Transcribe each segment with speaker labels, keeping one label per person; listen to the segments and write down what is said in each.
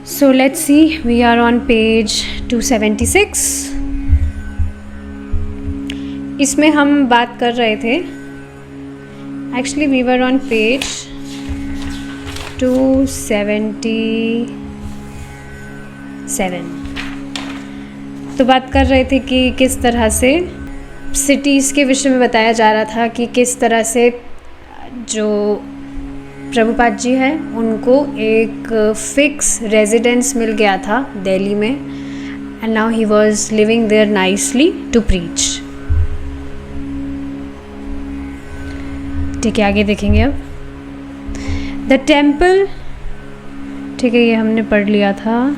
Speaker 1: So let's see, we are on page 276. इसमें हम बात कर रहे थे, actually we were on page 277. तो बात कर रहे थे कि किस तरह से सिटीज़ के विषय में बताया जा रहा था कि किस तरह से जो प्रभुपाद जी हैं उनको एक फिक्स रेजिडेंस मिल गया था दिल्ली में, and now he was living there nicely to preach. ठीक है, आगे देखेंगे अब. द टेम्पल, ठीक है, ये हमने पढ़ लिया था.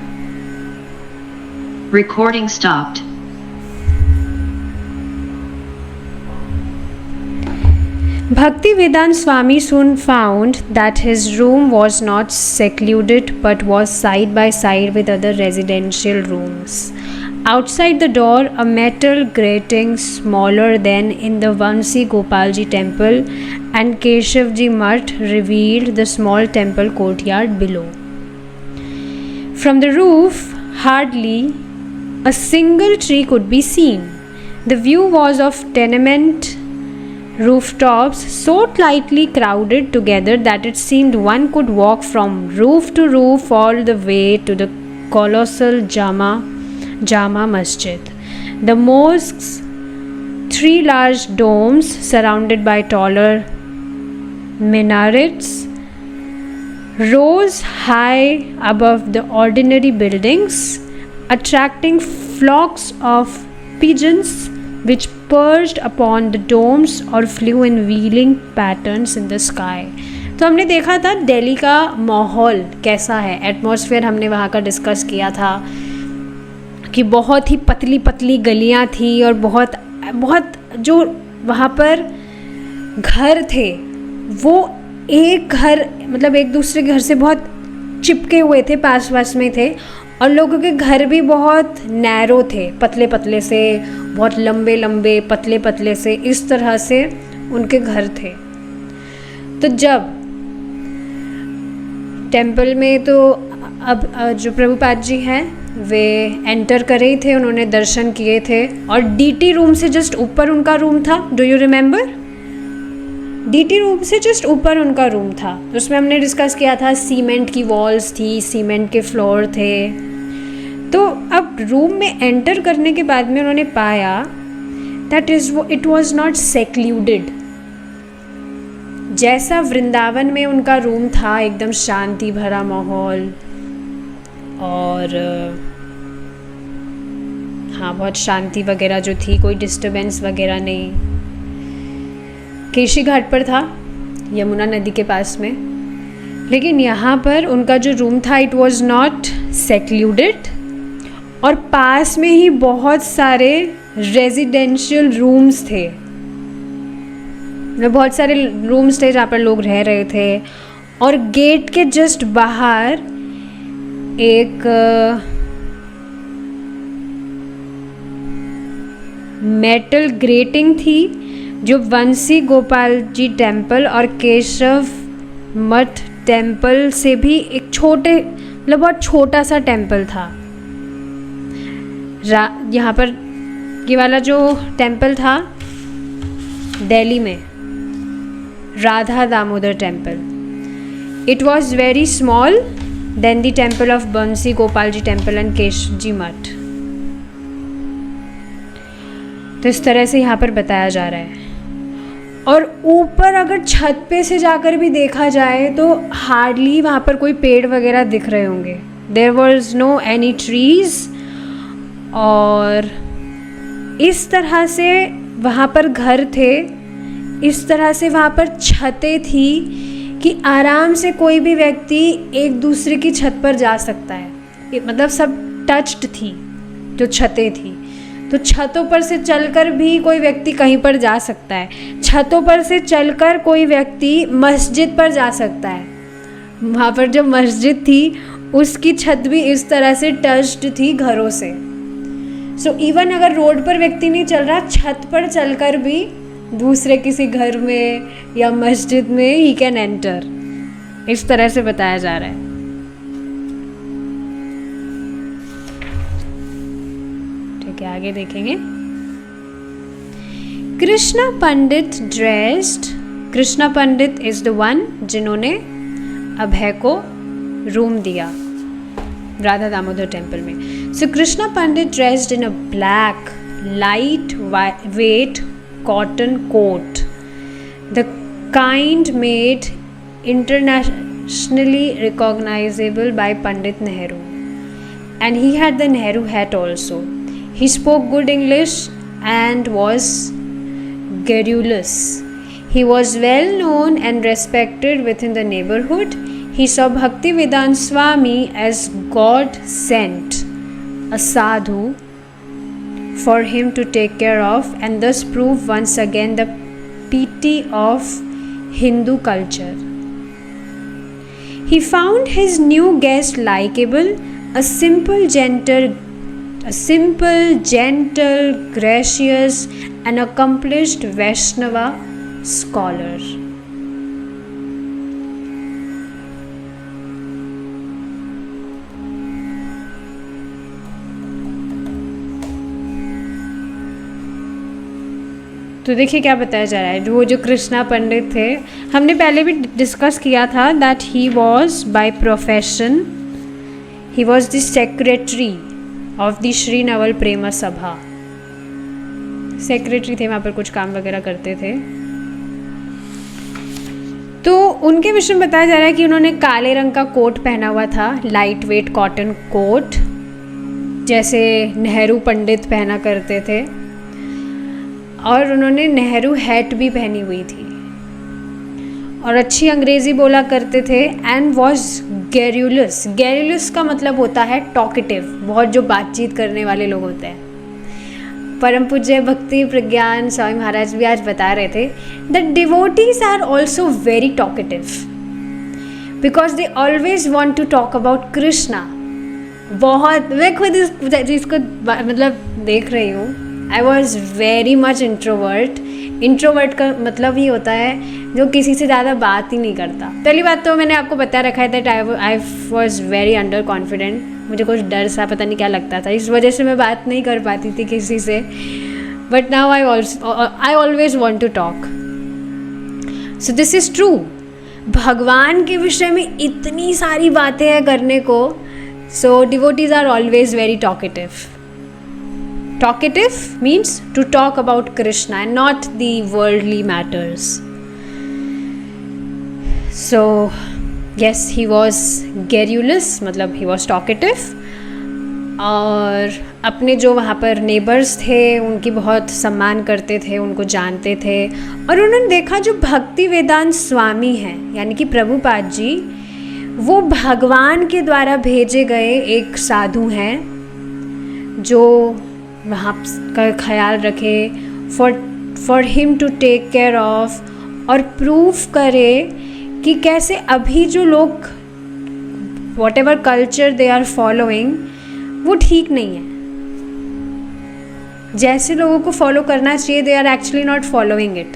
Speaker 2: Recording stopped.
Speaker 1: Bhaktivedanta Swami soon found that his room was not secluded but was side by side with other residential rooms. Outside the door, a metal grating smaller than in the Vansi Gopalji temple and Keshavji Mutt revealed the small temple courtyard below. From the roof, hardly a single tree could be seen. The view was of tenement rooftops so tightly crowded together that it seemed one could walk from roof to roof all the way to the colossal Jama Masjid. The mosque's three large domes surrounded by taller minarets rose high above the ordinary buildings, attracting flocks of pigeons which perched upon the domes or flew in wheeling patterns in the sky. तो हमने देखा था दिल्ली का माहौल कैसा है, atmosphere हमने वहाँ का डिस्कस किया था कि बहुत ही पतली पतली गलियाँ थी और बहुत बहुत जो वहाँ पर घर थे वो एक घर मतलब एक दूसरे के घर से बहुत चिपके हुए थे, पास पास में थे, और लोगों के घर भी बहुत नैरो थे, पतले पतले से, बहुत लंबे लंबे पतले पतले से, इस तरह से उनके घर थे. तो जब टेम्पल में तो अब जो प्रभुपाद जी हैं वे एंटर कर रहे थे, उन्होंने दर्शन किए थे, और डीटी रूम से जस्ट ऊपर उनका रूम था. Do you remember? DT room से जस्ट ऊपर उनका रूम था. उसमें हमने डिस्कस किया था सीमेंट की वॉल्स थी, सीमेंट के फ्लोर थे. तो अब रूम में एंटर करने के बाद में उन्होंने पाया that it was not secluded. जैसा वृंदावन में उनका रूम था, एकदम शांति भरा माहौल और हाँ बहुत शांति वगैरह जो थी, कोई डिस्टर्बेंस वगैरह नहीं. केशी घाट पर था, यमुना नदी के पास में. लेकिन यहाँ पर उनका जो रूम था इट वॉज नॉट सेक्लूडेड, और पास में ही बहुत सारे रेजिडेंशियल रूम्स थे, बहुत सारे रूम्स थे जहाँ पर लोग रह रहे थे. और गेट के जस्ट बाहर एक मेटल ग्रेटिंग थी जो वंशी गोपाल जी टेम्पल और केशव मठ टेम्पल से भी एक छोटे मतलब बहुत छोटा सा टेम्पल था. यहाँ पर ये वाला जो टेम्पल था दिल्ली में, Radha Damodar temple, it was very small then the temple of Bansi Gopal ji temple and Keshav ji Math. तो इस तरह से यहाँ पर बताया जा रहा है. और ऊपर अगर छत पे से जाकर भी देखा जाए तो हार्डली वहाँ पर कोई पेड़ वगैरह दिख रहे होंगे. There was no any trees, और इस तरह से वहाँ पर घर थे, इस तरह से वहाँ पर छतें थी कि आराम से कोई भी व्यक्ति एक दूसरे की छत पर जा सकता है. मतलब सब टच्ड थी जो छतें थी, तो छतों पर से चलकर भी कोई व्यक्ति कहीं पर जा सकता है. छतों पर से चलकर कोई व्यक्ति मस्जिद पर जा सकता है. वहाँ पर जो मस्जिद थी उसकी छत भी इस तरह से टच्ड थी घरों से. सो इवन अगर रोड पर व्यक्ति नहीं चल रहा, छत पर चलकर भी दूसरे किसी घर में या मस्जिद में ही कैन एंटर. इस तरह से बताया जा रहा है. ओके आगे देखेंगे। Krishna Pandit dressed, Krishna Pandit is the one जिन्होंने अभय को रूम दिया राधा दामोदर टेम्पल में। So Krishna Pandit dressed in a black light weight cotton coat, the kind made internationally recognizable by Pandit Nehru, and he had the Nehru hat also. He spoke good English and was garrulous. He was well known and respected within the neighborhood. He saw Bhaktivedanta Swami as God sent, a sadhu for him to take care of, and thus prove once again the piety of Hindu culture. He found his new guest likable, a simple, gentle, gracious, and accomplished Vaishnava scholar. तो देखिए क्या बताया जा रहा है। वो जो कृष्णा पंडित थे, हमने पहले भी डिस्कस किया था that he was by profession, he was the secretary of the Shri Naval Prem Sabha, secretary थे, वहाँ पर कुछ काम वगैरह करते थे। तो उनके विषय में बताया जा रहा है कि उन्होंने काले रंग का कोट पहना हुआ था, लाइट वेट कॉटन कोट, जैसे नेहरू पंडित पहना करते थे, और उन्होंने नेहरू हैट भी पहनी हुई थी और अच्छी अंग्रेज़ी बोला करते थे। एंड वॉज गैरुलस, गैरुलस का मतलब होता है टॉकेटिव, बहुत जो बातचीत करने वाले लोग होते हैं। परम पूज्य भक्ति प्रज्ञान स्वामी महाराज भी आज बता रहे थे that devotees are also very talkative because they always want to talk about Krishna. बहुत, मैं खुद इसको मतलब देख रही हूँ। I was very much introvert. Introvert का मतलब ये होता है जो किसी से ज़्यादा बात ही नहीं करता। पहली बात तो मैंने आपको बता रखा है that I was very under confident, मुझे कुछ डर सा पता नहीं क्या लगता था, इस वजह से मैं बात नहीं कर पाती थी किसी से। But now I always want to talk, so this is true. भगवान के विषय में इतनी सारी बातें हैं करने को, so devotees are always very talkative. Talkative means to talk about Krishna and not the worldly matters. So yes, he was garrulous, मतलब he was talkative, और अपने जो वहाँ पर नेबर्स थे उनकी बहुत सम्मान करते थे, उनको जानते थे। और उन्होंने देखा जो भक्ति वेदांत स्वामी हैं यानी कि प्रभुपाद जी, वो भगवान के द्वारा भेजे गए एक साधु हैं जो वहाँ का ख्याल रखे, for him to take care of, और प्रूफ करे कि कैसे अभी जो लोग whatever culture they are following वो ठीक नहीं है। जैसे लोगों को फॉलो करना चाहिए they are actually not following it.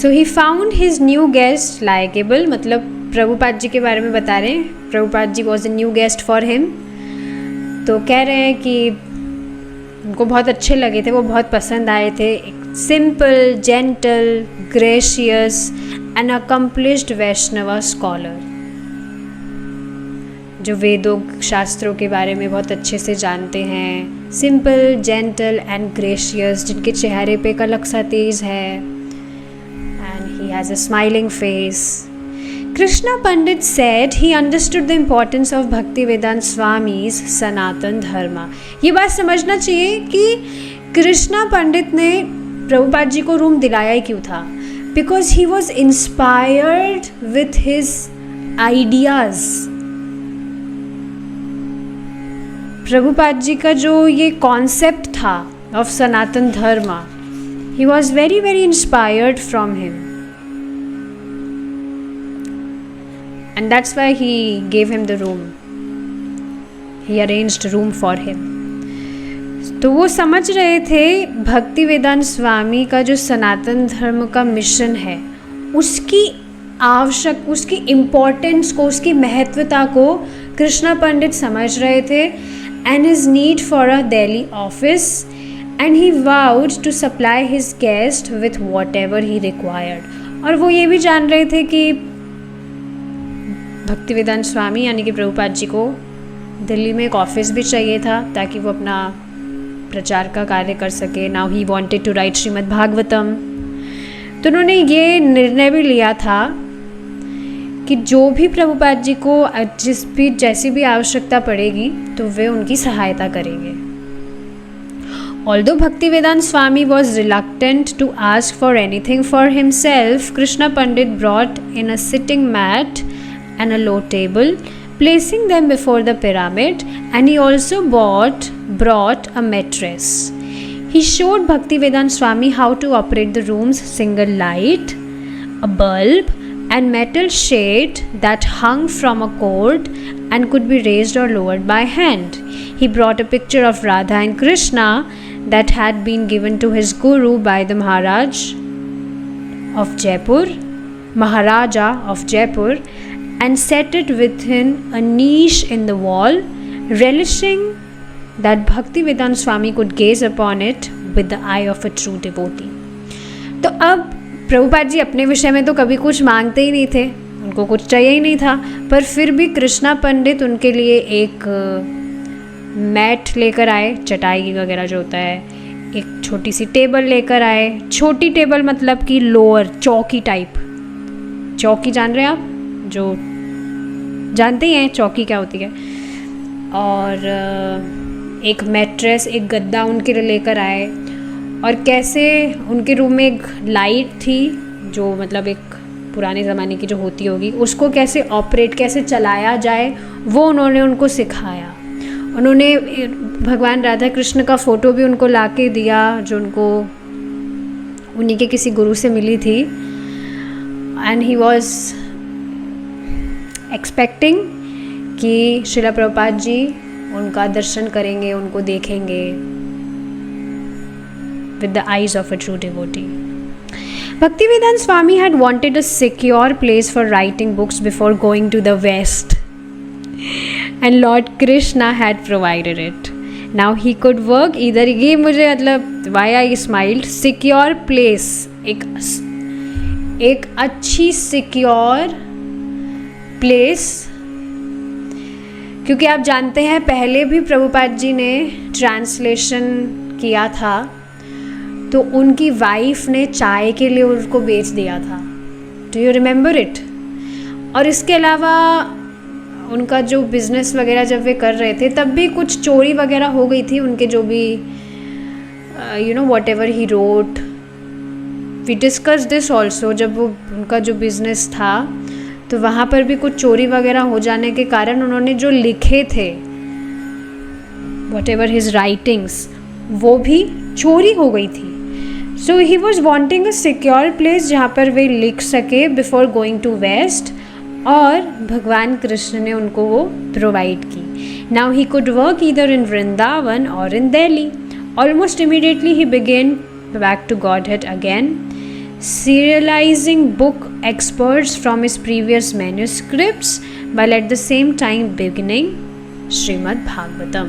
Speaker 1: So he found his new guest likeable, मतलब प्रभुपाद जी के बारे में बता रहे हैं। Prabhupada ji was a new guest for him, तो कह रहे हैं कि उनको बहुत अच्छे लगे थे, वो बहुत पसंद आए थे। Simple, gentle, gracious and accomplished Vaishnava scholar, जो वेदों शास्त्रों के बारे में बहुत अच्छे से जानते हैं। सिंपल, जेंटल एंड ग्रेशियस, जिनके चेहरे पे कलक सा तेज है, and he has a smiling face. Krishna Pandit said he understood the importance of Bhaktivedanta Swami's Sanatan Dharma. ये बात समझना चाहिए कि कृष्णा पंडित ने प्रभुपाद जी को रूम दिलाया ही क्यों था? Because he was inspired with his ideas. Prabhupada ji का जो ये कॉन्सेप्ट था of Sanatan Dharma, he was very very inspired from him. And that's why he gave him the room. He arranged room for him. तो वो समझ रहे थे भक्ति वेदांत स्वामी का जो सनातन धर्म का मिशन है, उसकी इम्पोर्टेंस को, उसकी महत्वता को कृष्णा पंडित समझ रहे थे and his need for a Delhi office and he would to supply his guest with whatever he required. और वो ये भी जान रहे थे कि भक्तिवेदांत स्वामी यानी कि प्रभुपाद जी को दिल्ली में एक ऑफिस भी चाहिए था ताकि वो अपना प्रचार का कार्य कर सके। Now he wanted to write Srimad Bhagavatam. तो उन्होंने ये निर्णय भी लिया था कि जो भी प्रभुपाद जी को जैसी भी आवश्यकता पड़ेगी तो वे उनकी सहायता करेंगे। Although Bhaktivedanta Swami was reluctant to ask for anything for himself, Krishna Pandit brought in a sitting mat and a low table, placing them before the pyramid, and he also brought a mattress. He showed Bhaktivedanta Swami how to operate the room's single light, a bulb, and metal shade that hung from a cord and could be raised or lowered by hand. He brought a picture of Radha and Krishna that had been given to his guru by the Maharaja of Jaipur, and set it within a niche in the wall, relishing that Bhaktivedanta Swami could gaze upon it with the eye of a true devotee. तो अब प्रभुपाद जी अपने विषय में तो कभी कुछ मांगते ही नहीं थे, उनको कुछ चाहिए ही नहीं था, पर फिर भी कृष्णा पंडित उनके लिए एक मैट लेकर आए, चटाई वगैरह जो होता है, एक छोटी सी टेबल लेकर आए। छोटी टेबल मतलब कि लोअर चौकी टाइप, चौकी जान रहे हैं आप, जो जानते ही हैं चौकी क्या होती है। और एक मैट्रेस, एक गद्दा उनके लिए लेकर आए। और कैसे उनके रूम में एक लाइट थी जो मतलब एक पुराने ज़माने की जो होती होगी, उसको कैसे ऑपरेट, कैसे चलाया जाए, वो उन्होंने उनको सिखाया। उन्होंने भगवान राधा कृष्ण का फ़ोटो भी उनको ला के दिया जो उनको उन्हीं के किसी गुरु से मिली थी। एंड ही वॉज एक्सपेक्टिंग कि श्रीला प्रभुपाद जी उनका दर्शन करेंगे, उनको देखेंगे with the eyes of a true devotee. Bhaktivedanta Swami had wanted a secure place for writing books before going to the West, and Lord Krishna had provided it. Now he could work either. ये मुझे मतलब why I smiled, secure place, एक अच्छी secure place, क्योंकि आप जानते हैं पहले भी प्रभुपाद जी ने ट्रांसलेशन किया था तो उनकी वाइफ ने चाय के लिए उनको बेच दिया था। Do you remember it? और इसके अलावा उनका जो बिज़नेस वगैरह जब वे कर रहे थे तब भी कुछ चोरी वगैरह हो गई थी उनके, जो भी you know whatever he wrote, we discuss this also. जब वो उनका जो बिज़नेस था तो वहाँ पर भी कुछ चोरी वगैरह हो जाने के कारण उन्होंने जो लिखे थे वॉट एवर हिज राइटिंग्स, वो भी चोरी हो गई थी। So he was wanting a secure place जहाँ पर वे लिख सके बिफोर गोइंग टू वेस्ट, और भगवान कृष्ण ने उनको वो प्रोवाइड की। Now he could work either in Vrindavan और in Delhi. Almost immediately he began back to Godhead again, serializing book excerpts from his previous manuscripts while at the same time beginning Shrimad Bhagavatam.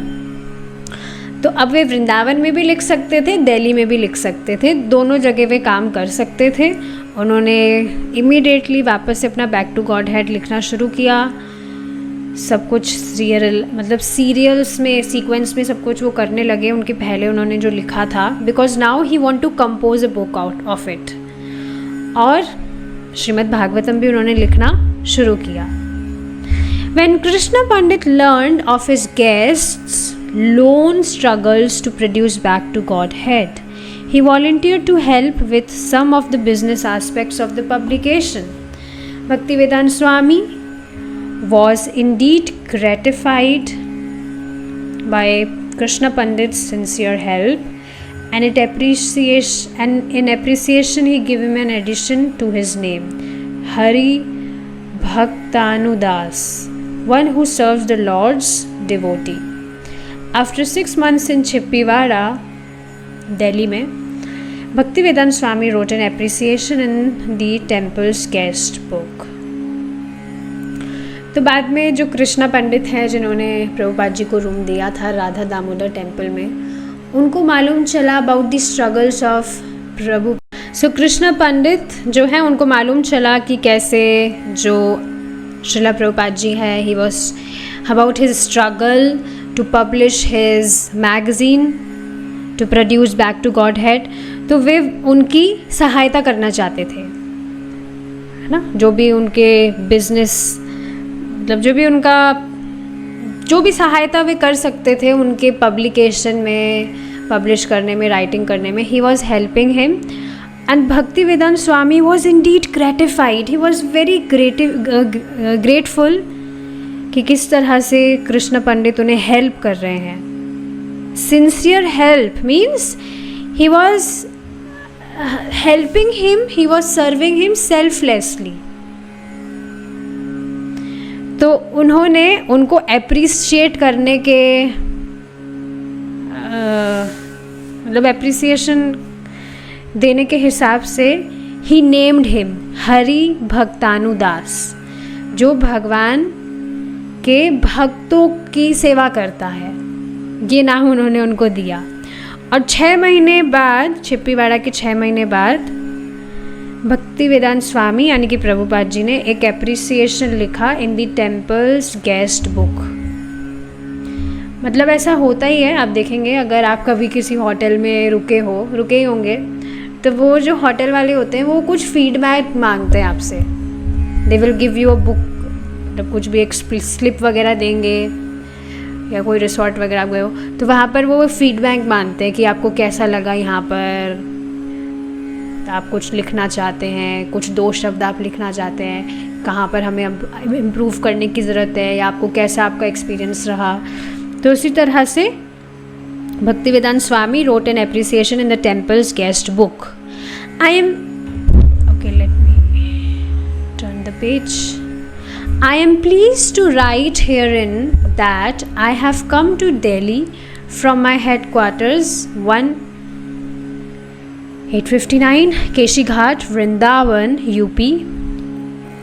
Speaker 1: तो अब वे वृंदावन में भी लिख सकते थे, दिल्ली में भी लिख सकते थे, दोनों जगह वे काम कर सकते थे। उन्होंने इमीडिएटली वापस से अपना बैक टू Godhead लिखना शुरू किया। सब कुछ सीरियल्स में, सीक्वेंस में सब कुछ वो करने लगे उनके पहले उन्होंने जो लिखा था, because now he want to compose a book out of it. और श्रीमद् भागवतम भी उन्होंने लिखना शुरू किया। When Krishna Pandit learned of his guests' lone struggles to produce back to Godhead, he volunteered to help with some of the business aspects of the publication. Bhaktivedanta Swami was indeed gratified by Krishna Pandit's sincere help, and in appreciation he gave him an addition to his name, Hari Bhaktanudas, one who serves the Lord's devotee. After 6 months in Chippiwara, Delhi में, Bhaktivedanta Swami wrote an appreciation in the temple's guest book. तो बाद में जो कृष्णा पंडित हैं जिन्होंने प्रभुपाद जी को room दिया था राधा दामोदर टेम्पल में, उनको मालूम चला अबाउट द स्ट्रगल्स ऑफ प्रभु। सो कृष्णा पंडित जो है उनको मालूम चला कि कैसे जो श्रीला प्रभुपाद जी है, he was about his struggle to publish his magazine to produce Back to Godhead. तो वे उनकी सहायता करना चाहते थे, है ना, जो भी उनके बिजनेस, मतलब जो भी सहायता वे कर सकते थे उनके पब्लिकेशन में, पब्लिश करने में, राइटिंग करने में, he was helping him. And Bhakti Vedanta Swami was indeed gratified, he was very grateful कि किस तरह से कृष्ण पंडित उन्हें हेल्प कर रहे हैं। Sincere help means he was helping him, he was serving him selflessly. तो उन्होंने उनको एप्रिशिएट करने के मतलब एप्रिसिएशन देने के हिसाब से ही नेम्ड हिम हरि भक्तानुदास, जो भगवान के भक्तों की सेवा करता है, ये नाम उन्होंने उनको दिया। और 6 महीने बाद, छिप्पीवाड़ा के 6 महीने बाद भक्ति वेदांत स्वामी यानी कि प्रभुपाद जी ने एक एप्रिसिएशन लिखा in the temples guest book. मतलब ऐसा होता ही है, आप देखेंगे अगर आप कभी किसी होटल में रुके ही होंगे, तो वो जो होटल वाले होते हैं वो कुछ फीडबैक मांगते हैं आपसे। They will give you a book, मतलब कुछ भी एक स्लिप वगैरह देंगे, या कोई रिसोर्ट वगैरह आप गए हो तो वहाँ पर वो फीडबैक मांगते हैं कि आपको कैसा लगा यहाँ पर, आप कुछ लिखना चाहते हैं, कुछ 2 शब्द आप लिखना चाहते हैं, कहाँ पर हमें अब इम्प्रूव करने की ज़रूरत है, या आपको कैसा आपका एक्सपीरियंस रहा। तो उसी तरह से भक्ति वेदांत स्वामी wrote an appreciation in the temple's guest book. Let me turn the page. I am pleased to write herein that I have come to Delhi from my headquarters 859 Keshi Ghat, Vrindavan, UP,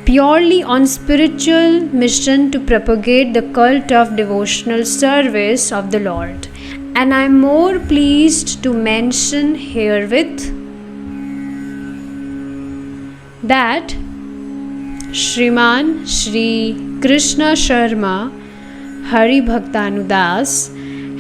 Speaker 1: purely on spiritual mission to propagate the cult of devotional service of the Lord. And I am more pleased to mention herewith that Shriman Shri Krishna Sharma Hari Bhaktanudas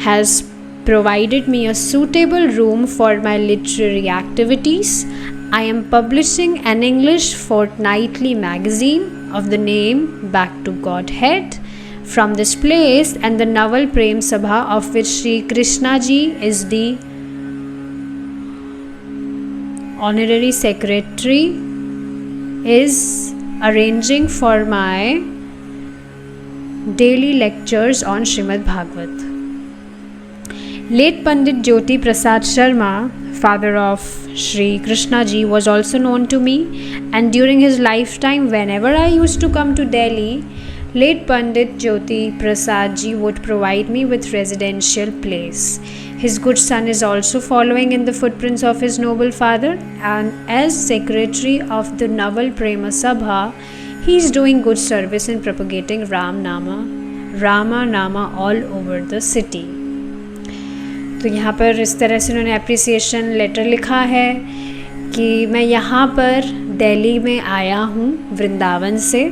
Speaker 1: has provided me a suitable room for my literary activities. I am publishing an English fortnightly magazine of the name Back to Godhead from this place, and the Naval Prem Sabha, of which Shri Krishna Ji is the honorary secretary, is arranging for my daily lectures on Srimad Bhagavad. Late Pandit Jyoti Prasad Sharma, father of Shri Krishna Ji, was also known to me, and during his lifetime, whenever I used to come to Delhi, late Pandit Jyoti Prasad Ji would provide me with residential place. His good son is also following in the footprints of his noble father, and as secretary of the Naval Prema Sabha, he is doing good service in propagating Rama Nama all over the city. तो यहाँ पर इस तरह से उन्होंने appreciation letter लिखा है कि मैं यहाँ पर दिल्ली में आया हूँ वृंदावन से।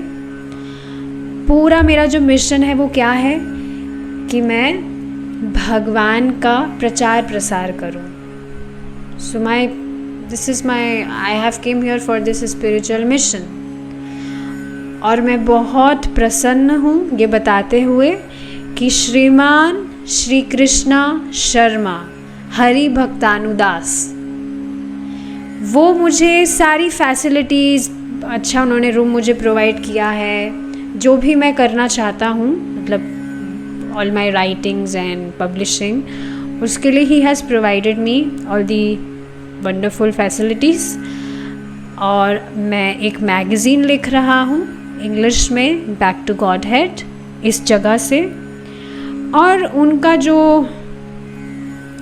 Speaker 1: पूरा मेरा जो मिशन है वो क्या है कि मैं भगवान का प्रचार प्रसार करूं। So I have came here for this spiritual mission. और मैं बहुत प्रसन्न हूँ ये बताते हुए कि श्रीमान श्री कृष्णा शर्मा हरि भक्तानुदास, वो मुझे सारी फैसिलिटीज़, अच्छा उन्होंने रूम मुझे प्रोवाइड किया है, जो भी मैं करना चाहता हूँ, मतलब all my writings and publishing, उसके लिए he has provided me all the wonderful facilities. और मैं एक मैगज़ीन लिख रहा हूँ इंग्लिश में, बैक टू गॉड हेड, इस जगह से। और उनका जो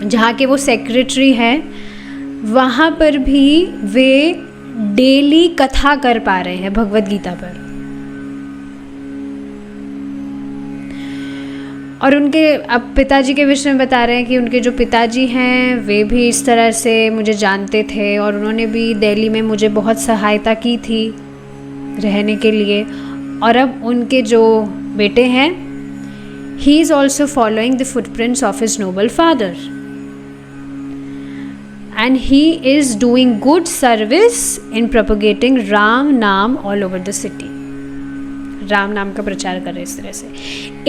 Speaker 1: जहाँ के वो सेक्रेटरी हैं वहाँ पर भी वे डेली कथा कर पा रहे हैं भगवद गीता पर। और उनके अब पिताजी के विषय में बता रहे हैं कि उनके जो पिताजी हैं वे भी इस तरह से मुझे जानते थे और उन्होंने भी दिल्ली में मुझे बहुत सहायता की थी रहने के लिए। और अब उनके जो बेटे हैं, he is also following the footprints of his noble father and he is doing good service in propagating Ram naam all over the city. Ram नाम का प्रचार कर रहे इस तरह से।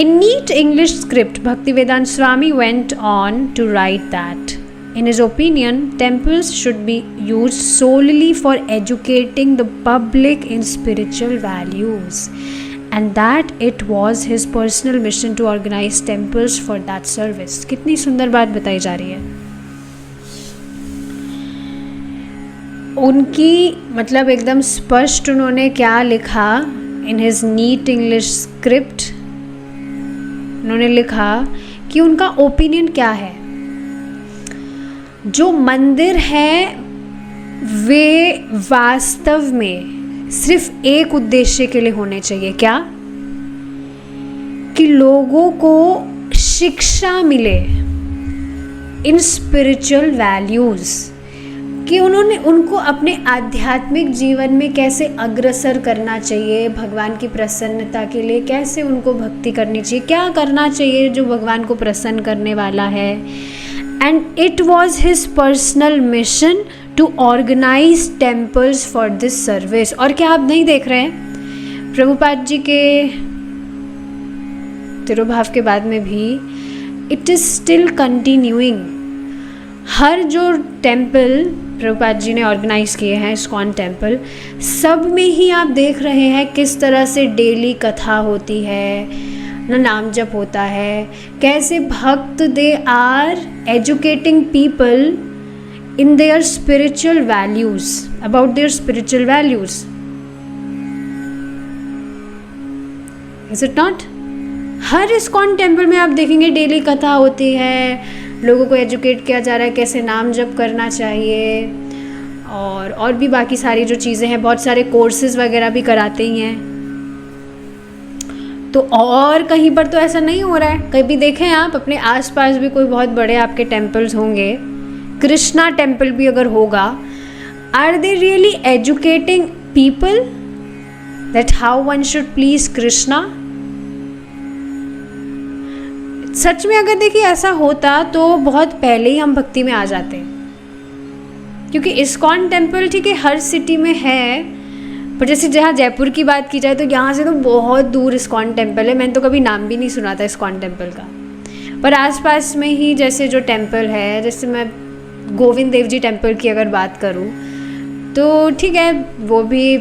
Speaker 1: In neat English script Bhaktivedanta Swami went on to write that in his opinion temples should be used solely for educating the public in spiritual values and that it was his personal mission to organize temples for that service। कितनी सुंदर बात बताई जा रही है उनकी, मतलब एकदम स्पष्ट उन्होंने क्या लिखा in his neat English script. उन्होंने लिखा कि उनका ओपिनियन क्या है, जो मंदिर है वे वास्तव में सिर्फ एक उद्देश्य के लिए होने चाहिए, क्या, कि लोगों को शिक्षा मिले इन स्पिरिचुअल वैल्यूज़, कि उनको अपने आध्यात्मिक जीवन में कैसे अग्रसर करना चाहिए, भगवान की प्रसन्नता के लिए कैसे उनको भक्ति करनी चाहिए, क्या करना चाहिए जो भगवान को प्रसन्न करने वाला है। And it was his personal mission to organise temples for this service. और क्या आप नहीं देख रहे हैं प्रभुपाद जी के तिरुभाव के बाद में भी इट इज़ स्टिल कंटिन्यूइंग। हर जो टेम्पल प्रभुपाद जी ने ऑर्गेनाइज किए हैं, इस्कॉन टेम्पल, सब में ही आप देख रहे हैं किस तरह से डेली कथा होती है, नाम जप होता है, कैसे भक्त they are educating people in their spiritual values, about their spiritual values. Is it not? हर इस्कॉन टेम्पल में आप देखेंगे डेली कथा होती है, लोगों को एजुकेट किया जा रहा है कैसे नाम जप करना चाहिए, और भी बाकी सारी जो चीज़ें हैं, बहुत सारे कोर्सेज वगैरह भी कराते ही हैं। तो और कहीं पर तो ऐसा नहीं हो रहा है। कभी देखें आप अपने आसपास भी कोई बहुत बड़े आपके टेम्पल्स होंगे, कृष्णा टेम्पल भी अगर होगा, are they really educating people that how one should please Krishna? सच में अगर देखिए ऐसा होता तो बहुत पहले ही हम भक्ति में आ जाते हैं, क्योंकि इस्कॉन टेम्पल ठीक है हर सिटी में है, पर जैसे जहाँ जयपुर की बात की जाए तो यहाँ से तो बहुत दूर इस्कॉन टेम्पल है। मैंने तो कभी नाम भी नहीं सुना था इस्कॉन टेम्पल का, पर आसपास में ही जैसे जो टेम्पल है, जैसे मैं गोविंद देव जी टेम्पल की अगर बात करूँ तो ठीक है, वो भी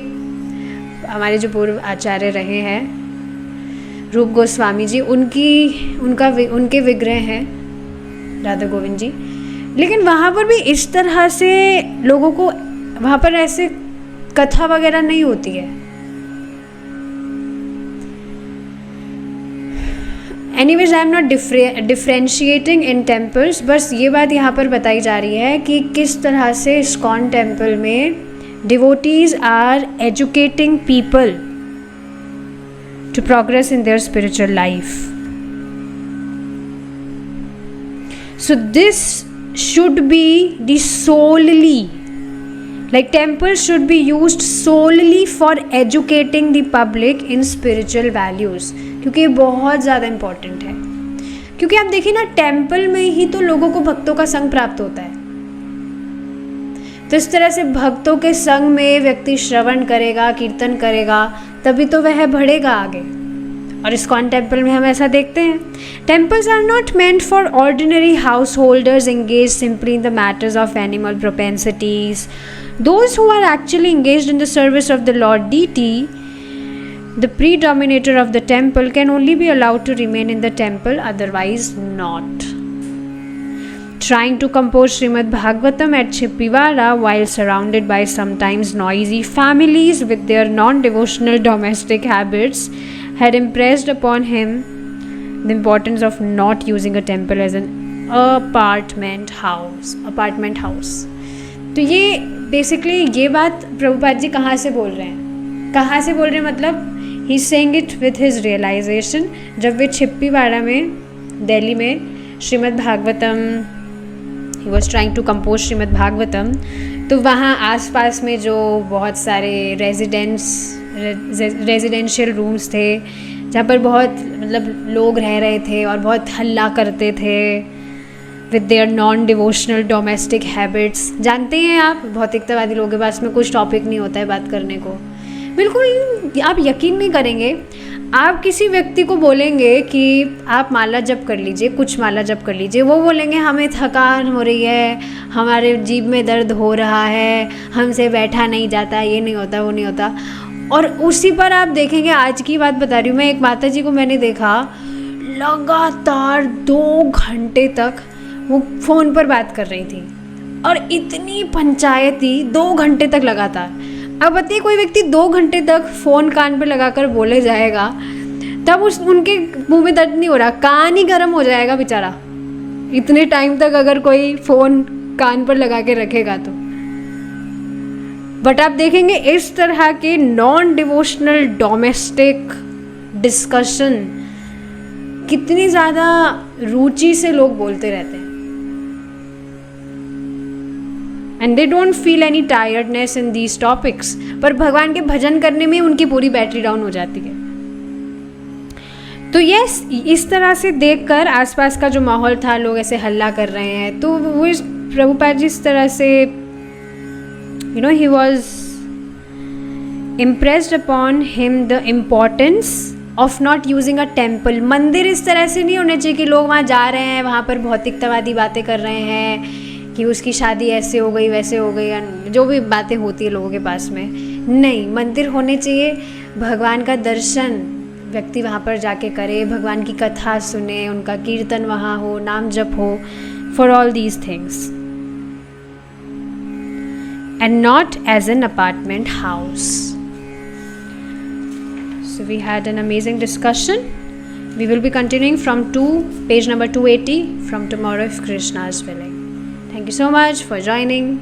Speaker 1: हमारे जो पूर्व आचार्य रहे हैं रूप गोस्वामी जी, उनके विग्रह हैं राधा गोविंद जी, लेकिन वहाँ पर भी इस तरह से लोगों को, वहाँ पर ऐसे कथा वगैरह नहीं होती है। Anyways I am not differentiating in temples, बस ये बात यहाँ पर बताई जा रही है कि किस तरह से इस्कॉन टेम्पल में devotees are educating people to progress in their spiritual life. So this should be the solely, like temples should be used solely for educating the public in spiritual values, क्योंकि ये बहुत ज़्यादा important है। क्योंकि आप देखिए ना, टेम्पल में ही तो लोगों को भक्तों का संग प्राप्त होता है, तो इस तरह से भक्तों के संग में व्यक्ति श्रवण करेगा, कीर्तन करेगा, तभी तो वह बढ़ेगा आगे। और इस्कॉन टेम्पल में हम ऐसा देखते हैं। Temples are not meant for ordinary householders engage simply in the matters of animal propensities. Those who are actually engaged in the service of the Lord deity, the predominator of the temple, can only be allowed to remain in the temple, otherwise not. Trying to compose Srimad Bhagavatam at Chippiwara while surrounded by sometimes noisy families with their non-devotional domestic habits had impressed upon him the importance of not using a temple as an apartment house. तो ये basically ये बात प्रभुपाद जी कहाँ से बोल रहे हैं, मतलब he saying it with his realisation. जब वे छिप्पीवाड़ा में दिल्ली में Srimad Bhagavatam, he was trying to compose Srimad Bhagavatam. तो वहाँ आसपास में जो बहुत सारे रेजिडेंशियल रूम्स थे जहाँ पर बहुत मतलब लोग रह रहे थे और बहुत हल्ला करते थे with their non devotional domestic habits. जानते हैं आप, भौतिकतावादी लोगों के पास में कुछ टॉपिक नहीं होता है बात करने को। बिल्कुल, आप यकीन नहीं करेंगे, आप किसी व्यक्ति को बोलेंगे कि आप माला जप कर लीजिए, कुछ माला जप कर लीजिए, वो बोलेंगे हमें थकान हो रही है, हमारे जीभ में दर्द हो रहा है, हमसे बैठा नहीं जाता, ये नहीं होता, वो नहीं होता। और उसी पर आप देखेंगे, आज की बात बता रही हूँ मैं, एक माता जी को मैंने देखा लगातार 2 घंटे तक वो फ़ोन पर बात कर रही थी और इतनी पंचायती 2 घंटे तक लगातार। अब बताइए कोई व्यक्ति 2 घंटे तक फ़ोन कान पर लगाकर बोले जाएगा, तब उनके मुंह में दर्द नहीं हो रहा, कान ही गर्म हो जाएगा बेचारा, इतने टाइम तक अगर कोई फ़ोन कान पर लगा के रखेगा तो। बट आप देखेंगे इस तरह के नॉन डिवोशनल डोमेस्टिक डिस्कशन कितनी ज़्यादा रुचि से लोग बोलते रहते हैं, and they don't feel any tiredness in these topics. पर भगवान के भजन करने में उनकी पूरी बैटरी डाउन हो जाती है। तो यस, इस तरह से देखकर आसपास का जो माहौल था, लोग ऐसे हल्ला कर रहे हैं, तो वो इस प्रभुपाद जी इस तरह से he was impressed upon him the importance of not using a temple। मंदिर इस तरह से नहीं होने चाहिए कि लोग वहाँ जा रहे हैं, वहाँ पर भौतिकतावादी बातें कर रहे हैं कि उसकी शादी ऐसे हो गई, वैसे हो गई, या जो भी बातें होती है लोगों के पास में। नहीं, मंदिर होने चाहिए, भगवान का दर्शन व्यक्ति वहाँ पर जाके करे, भगवान की कथा सुने, उनका कीर्तन वहाँ हो, नाम जप हो, for all these things, and not as an apartment house. So we had an amazing discussion. We will be continuing from page number 280 from tomorrow if Krishna is willing. Thank you so much for joining.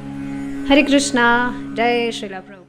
Speaker 1: Hare Krishna. Jai Srila Prabhupada.